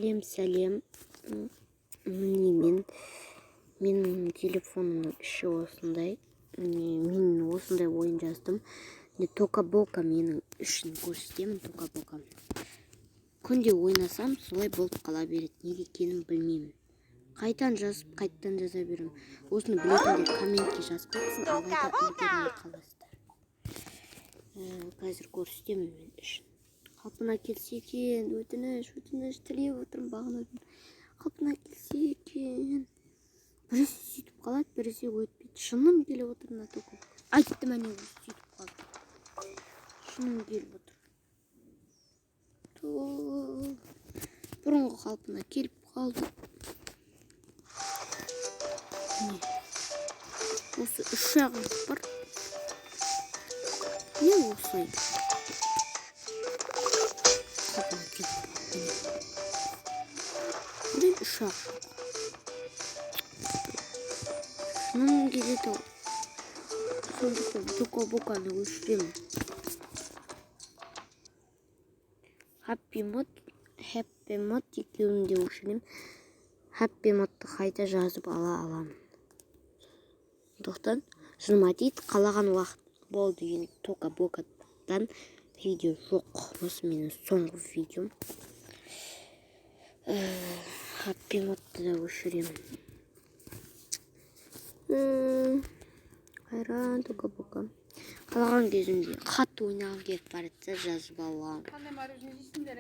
Сәлем. Менің телефонымның іші осындай. Мен осындай ойын жаздым. Тока-бока менің үшін көрсетемін, тока-бока. Күнде ойнасам, солай болып қала береді. Неге екенін білмеймін. Қайтан жазып, қайттан жаза беремін. Осыны білетіндер комментке жазып кетсін, алайда үлгермей қаласыздар. Қазір көрсетемін мен үшін. Қалпына келсе екен, өтініш тілеп отырмын бағанадан. Қалпына келсе екен. Біресе сөйтіп қалады, біресе өтпейді. Шыным келіп отыр мына тока. Айттым әне сөйтіп қалды. Шыным келіп отыр. Бұрынғы қалпына келіп қалды. Осы үш жағым бар. Не осылай? Қалпына келіп қалды. Мен үш жағым. Шыным келеді. Сондықтан тока-боканы өшіремін. Happy mod екеуінде өшірем. Happy modты қайта жазып ала аламын. Сондықтан жыныма дейді, қалаған уақыт болды. Енді тока-бокадан видео жоқ. Осы менің соңғы видеом. Happy modты да өшіремін. Қайран тока-бока. Қалаған кезімде қатты ойнаған келіп баратса жазып аламын. Қандай мороженое жейсіңдер?